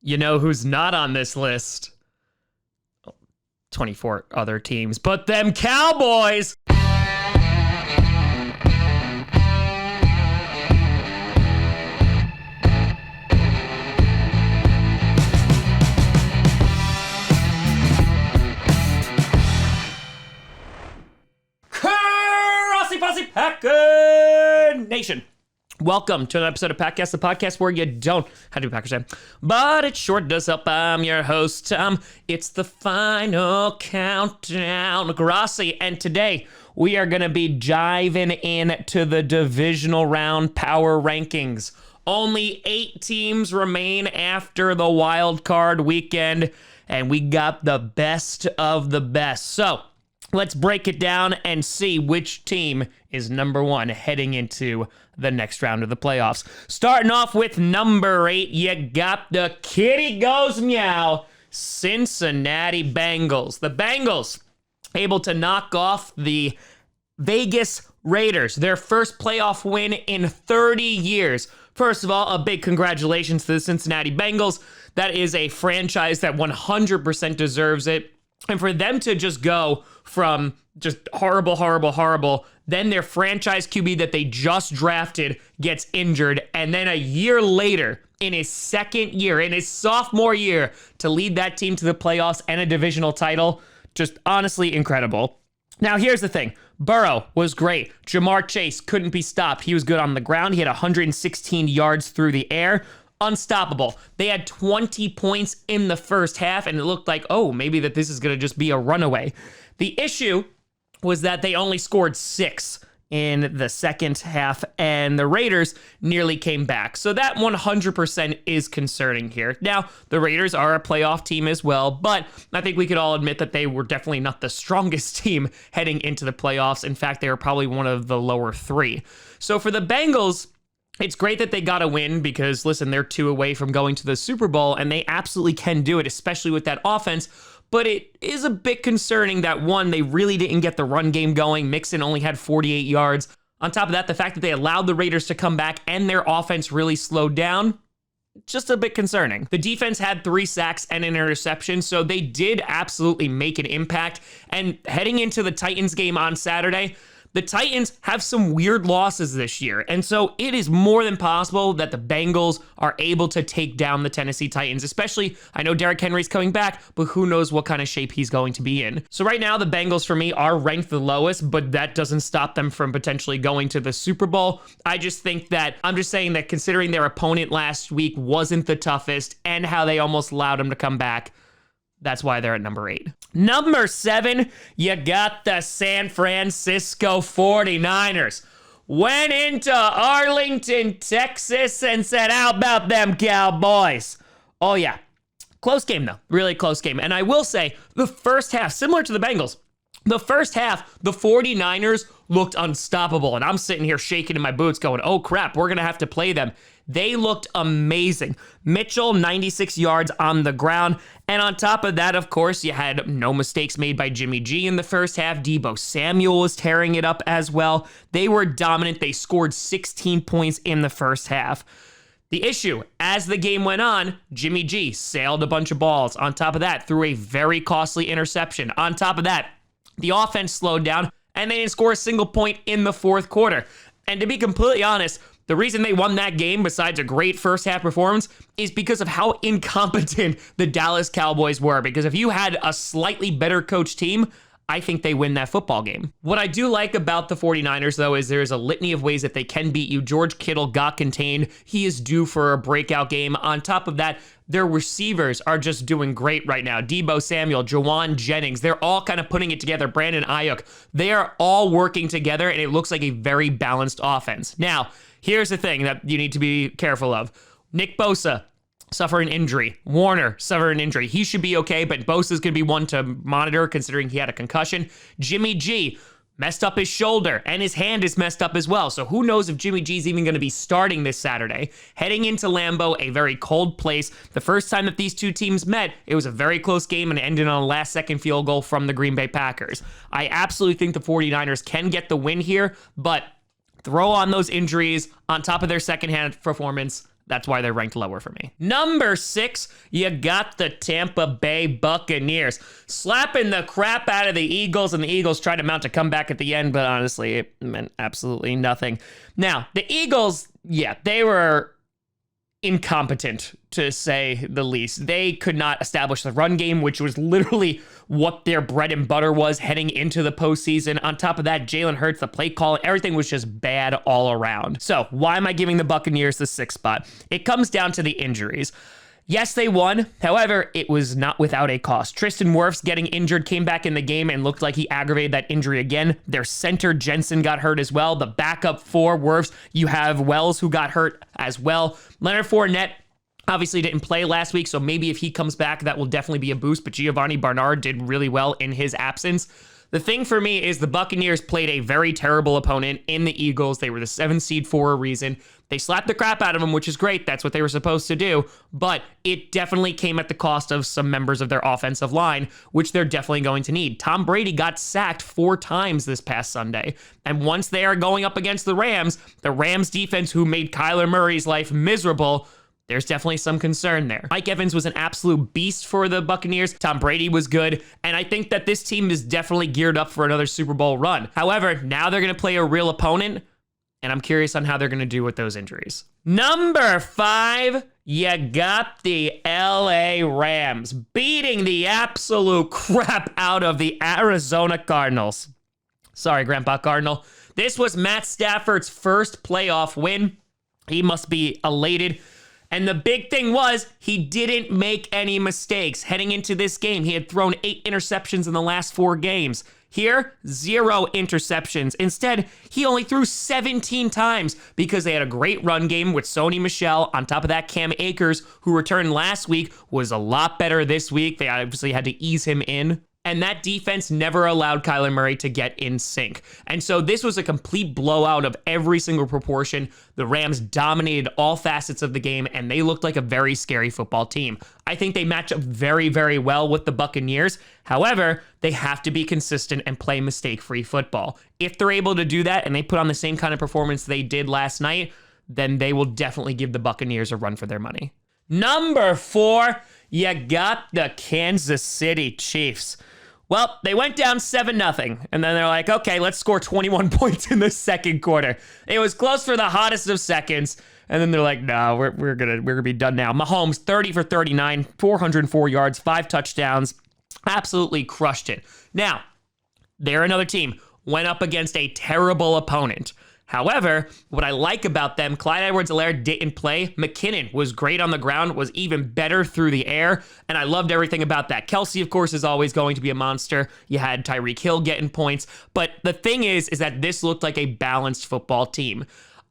You know who's not on this list? 24 other teams, but them Cowboys. Grossi Packer Nation. Welcome to an episode of Packcast, the podcast where you don't have to be Packers fan, but it sure does help. I'm your host, Tom. It's the final countdown, Grossi, and today we are going to be diving into the divisional round power rankings. Only 8 teams remain after the wild card weekend, and we got the best of the best. So let's break it down and see which team is number one heading into the next round of the playoffs. Starting off with number 8, you got the kitty goes meow, Cincinnati Bengals. The Bengals able to knock off the Vegas Raiders, their first playoff win in 30 years. First of all, a big congratulations to the Cincinnati Bengals. That is a franchise that 100% deserves it. And for them to just go from just horrible, then their franchise QB that they just drafted gets injured, and then a year later, in his second year, in his sophomore year, to lead that team to the playoffs and a divisional title, just honestly incredible. Now, here's the thing. Burrow was great. Jamar Chase couldn't be stopped. He was good on the ground. He had 116 yards through the air. Unstoppable. They had 20 points in the first half, and it looked like, oh, maybe that this is going to just be a runaway. The issue was that they only scored 6 in the second half, and the Raiders nearly came back. So that 100% is concerning here. Now, the Raiders are a playoff team as well, but I think we could all admit that they were definitely not the strongest team heading into the playoffs. In fact, they were probably one of the lower 3. So for the Bengals, it's great that they got a win because, listen, they're 2 away from going to the Super Bowl, and they absolutely can do it, especially with that offense. But it is a bit concerning that, one, they really didn't get the run game going. Mixon only had 48 yards. On top of that, the fact that they allowed the Raiders to come back and their offense really slowed down, just a bit concerning. The defense had 3 sacks and an interception, so they did absolutely make an impact. And heading into the Titans game on Saturday, the Titans have some weird losses this year, and so it is more than possible that the Bengals are able to take down the Tennessee Titans, especially, I know Derrick Henry's coming back, but who knows what kind of shape he's going to be in. So right now, the Bengals, for me, are ranked the lowest, but that doesn't stop them from potentially going to the Super Bowl. I just think that, I'm just saying that considering their opponent last week wasn't the toughest, and how they almost allowed them to come back, that's why they're at number 8. Number 7, you got the San Francisco 49ers. Went into Arlington, Texas, and said, how about them Cowboys? Oh, yeah. Close game, though. Really close game. And I will say, the first half, similar to the Bengals, the first half, the 49ers looked unstoppable. And I'm sitting here shaking in my boots going, oh, crap, we're going to have to play them. They looked amazing. Mitchell, 96 yards on the ground. And on top of that, of course, you had no mistakes made by Jimmy G in the first half. Deebo Samuel was tearing it up as well. They were dominant. They scored 16 points in the first half. The issue, as the game went on, Jimmy G sailed a bunch of balls. On top of that, threw a very costly interception. On top of that, the offense slowed down, and they didn't score a single point in the fourth quarter. And to be completely honest, the reason they won that game, besides a great first half performance, is because of how incompetent the Dallas Cowboys were. Because if you had a slightly better coached team, I think they win that football game. What I do like about the 49ers, though, is there's a litany of ways that they can beat you. George Kittle got contained. He is due for a breakout game. On top of that, their receivers are just doing great right now. Deebo Samuel, Jawan Jennings, they're all kind of putting it together. Brandon Ayuk, they are all working together, and it looks like a very balanced offense. Now, here's the thing that you need to be careful of. Nick Bosa suffer an injury. Warner suffer an injury. He should be okay, but Bosa's going to be one to monitor considering he had a concussion. Jimmy G messed up his shoulder, and his hand is messed up as well. So who knows if Jimmy G's even going to be starting this Saturday. Heading into Lambeau, a very cold place. The first time that these two teams met, it was a very close game and it ended on a last-second field goal from the Green Bay Packers. I absolutely think the 49ers can get the win here, but throw on those injuries on top of their second-hand performance, That's why they're ranked lower for me. Number 6, you got the Tampa Bay Buccaneers. Slapping the crap out of the Eagles, and the Eagles tried to mount a comeback at the end, but honestly, it meant absolutely nothing. Now, the Eagles, yeah, they were incompetent, to say the least. They could not establish the run game, which was literally what their bread and butter was heading into the postseason. On top of that, Jalen Hurts, the play call, everything was just bad all around. So why am I giving the Buccaneers the 6th spot? It comes down to the injuries. Yes, they won. However, it was not without a cost. Tristan Wirfs getting injured, came back in the game and looked like he aggravated that injury again. Their center, Jensen, got hurt as well. The backup for Wirfs, you have Wells, who got hurt as well. Leonard Fournette obviously didn't play last week, so maybe if he comes back, that will definitely be a boost. But Giovanni Bernard did really well in his absence. The thing for me is the Buccaneers played a very terrible opponent in the Eagles. They were the 7th seed for a reason. They slapped the crap out of them, which is great. That's what they were supposed to do. But it definitely came at the cost of some members of their offensive line, which they're definitely going to need. Tom Brady got sacked 4 times this past Sunday. And once they are going up against the Rams defense, who made Kyler Murray's life miserable, there's definitely some concern there. Mike Evans was an absolute beast for the Buccaneers. Tom Brady was good. And I think that this team is definitely geared up for another Super Bowl run. However, now they're going to play a real opponent, and I'm curious on how they're going to do with those injuries. Number 5, you got the LA Rams beating the absolute crap out of the Arizona Cardinals. Sorry, Grandpa Cardinal. This was Matt Stafford's first playoff win. He must be elated. And the big thing was he didn't make any mistakes. Heading into this game, he had thrown 8 interceptions in the last 4 games. Here, 0 interceptions. Instead, he only threw 17 times because they had a great run game with Sony Michel. On top of that, Cam Akers, who returned last week, was a lot better this week. They obviously had to ease him in. And that defense never allowed Kyler Murray to get in sync. And so this was a complete blowout of every single proportion. The Rams dominated all facets of the game, and they looked like a very scary football team. I think they match up very, very well with the Buccaneers. However, they have to be consistent and play mistake-free football. If they're able to do that and they put on the same kind of performance they did last night, then they will definitely give the Buccaneers a run for their money. Number 4, you got the Kansas City Chiefs. Well, they went down 7-0, and then they're like, okay, let's score 21 points in the second quarter. It was close for the hottest of seconds, and then they're like, no, we're gonna be done now. Mahomes, 30 for 39, 404 yards, 5 touchdowns, absolutely crushed it. Now, they're another team, went up against a terrible opponent. However, what I like about them, Clyde Edwards-Helaire didn't play. McKinnon was great on the ground, was even better through the air, and I loved everything about that. Kelsey, of course, is always going to be a monster. You had Tyreek Hill getting points, but the thing is that this looked like a balanced football team.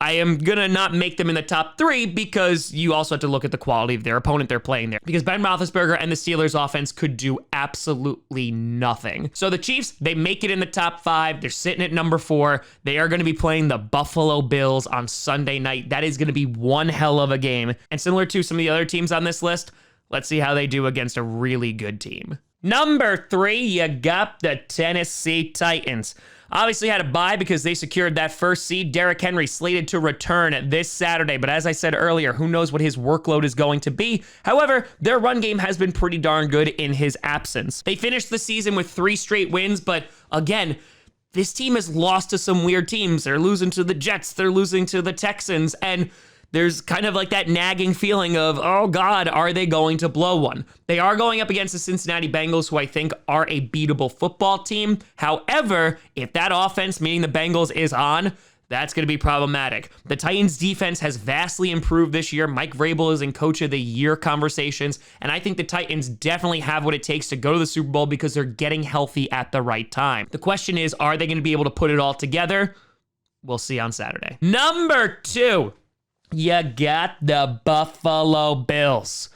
I am going to not make them in the top 3 because you also have to look at the quality of their opponent they're playing there. Because Ben Roethlisberger and the Steelers offense could do absolutely nothing. So the Chiefs, they make it in the top 5. They're sitting at number 4. They are going to be playing the Buffalo Bills on Sunday night. That is going to be one hell of a game. And similar to some of the other teams on this list, let's see how they do against a really good team. Number 3, you got the Tennessee Titans. Obviously had a bye because they secured that first seed. Derrick Henry slated to return this Saturday, but as I said earlier, who knows what his workload is going to be. However, their run game has been pretty darn good in his absence. They finished the season with 3 straight wins, but again, this team has lost to some weird teams. They're losing to the Jets, they're losing to the Texans, and there's kind of like that nagging feeling of, oh God, are they going to blow one? They are going up against the Cincinnati Bengals, who I think are a beatable football team. However, if that offense, meaning the Bengals, is on, that's going to be problematic. The Titans defense has vastly improved this year. Mike Vrabel is in Coach of the Year conversations, and I think the Titans definitely have what it takes to go to the Super Bowl because they're getting healthy at the right time. The question is, are they going to be able to put it all together? We'll see on Saturday. Number 2. You got the Buffalo Bills.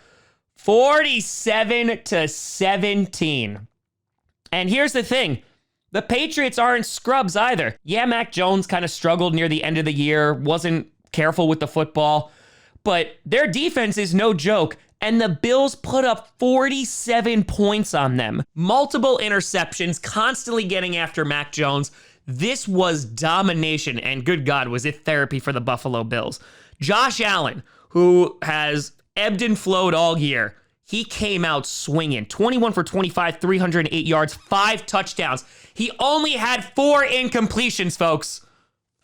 47-17. And here's the thing. The Patriots aren't scrubs either. Yeah, Mac Jones kind of struggled near the end of the year, wasn't careful with the football, but their defense is no joke. And the Bills put up 47 points on them. Multiple interceptions, constantly getting after Mac Jones. This was domination, and good God, was it therapy for the Buffalo Bills. Josh Allen, who has ebbed and flowed all year, he came out swinging. 21 for 25, 308 yards, 5 touchdowns. He only had 4 incompletions, folks.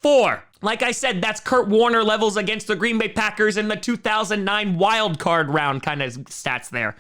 4. Like I said, that's Kurt Warner levels against the Green Bay Packers in the 2009 wild card round kind of stats there.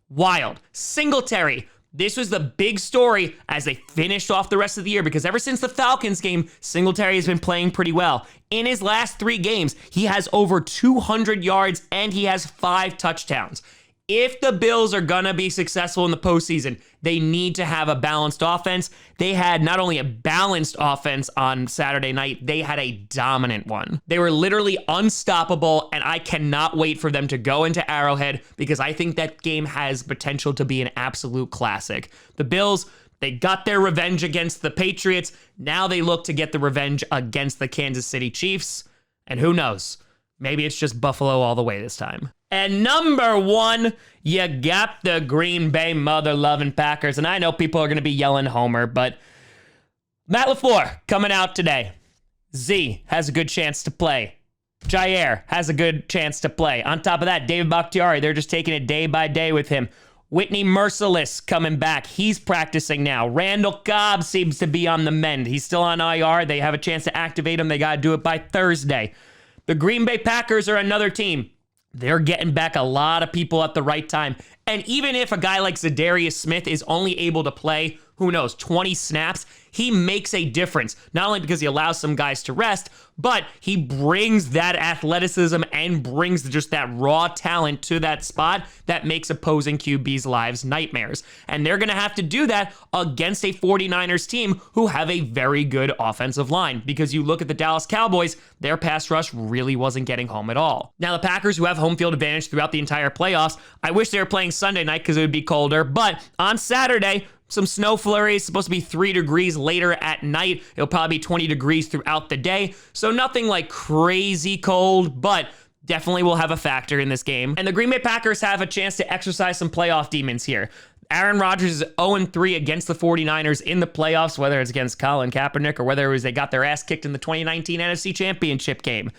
Wild. Singletary. This was the big story as they finished off the rest of the year, because ever since the Falcons game, Singletary has been playing pretty well. In his last 3 games, he has over 200 yards and he has 5 touchdowns. If the Bills are going to be successful in the postseason, they need to have a balanced offense. They had not only a balanced offense on Saturday night, they had a dominant one. They were literally unstoppable, and I cannot wait for them to go into Arrowhead because I think that game has potential to be an absolute classic. The Bills, they got their revenge against the Patriots. Now they look to get the revenge against the Kansas City Chiefs. And who knows? Maybe it's just Buffalo all the way this time. And number 1, you got the Green Bay mother-loving Packers. And I know people are going to be yelling Homer, but Matt LaFleur coming out today. Z has a good chance to play. Jair has a good chance to play. On top of that, David Bakhtiari, they're just taking it day by day with him. Whitney Merciless coming back. He's practicing now. Randall Cobb seems to be on the mend. He's still on IR. They have a chance to activate him. They got to do it by Thursday. The Green Bay Packers are another team. They're getting back a lot of people at the right time. And even if a guy like Zadarius Smith is only able to play, who knows, 20 snaps, he makes a difference. Not only because he allows some guys to rest, but he brings that athleticism and brings just that raw talent to that spot that makes opposing QBs' lives nightmares. And they're going to have to do that against a 49ers team who have a very good offensive line. Because you look at the Dallas Cowboys, their pass rush really wasn't getting home at all. Now, the Packers, who have home field advantage throughout the entire playoffs, I wish they were playing Sunday night because it would be colder. But on Saturday, some snow flurries, supposed to be 3 degrees later at night. It'll probably be 20 degrees throughout the day. So nothing like crazy cold, but definitely will have a factor in this game. And the Green Bay Packers have a chance to exercise some playoff demons here. Aaron Rodgers is 0-3 against the 49ers in the playoffs, whether it's against Colin Kaepernick or whether it was they got their ass kicked in the 2019 NFC Championship game.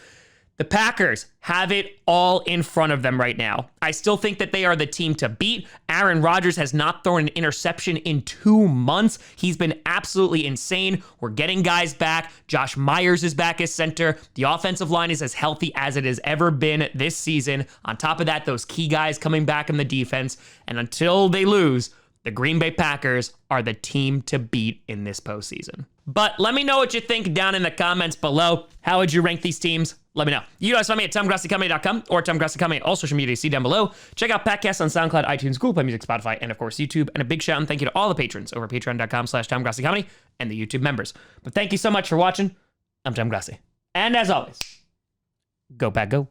The Packers have it all in front of them right now. I still think that they are the team to beat. Aaron Rodgers has not thrown an interception in 2 months. He's been absolutely insane. We're getting guys back. Josh Myers is back as center. The offensive line is as healthy as it has ever been this season. On top of that, those key guys coming back in the defense. And until they lose, the Green Bay Packers are the team to beat in this postseason. But let me know what you think down in the comments below. How would you rank these teams? Let me know. You guys find me at TomGrossiComedy.com or TomGrossiComedy, all social media, see down below. Check out podcasts on SoundCloud, iTunes, Google Play Music, Spotify, and of course YouTube. And a big shout and thank you to all the patrons over at patreon.com/TomGrossiComedy and the YouTube members. But thank you so much for watching. I'm Tom Grossi. And as always, go Pack Go.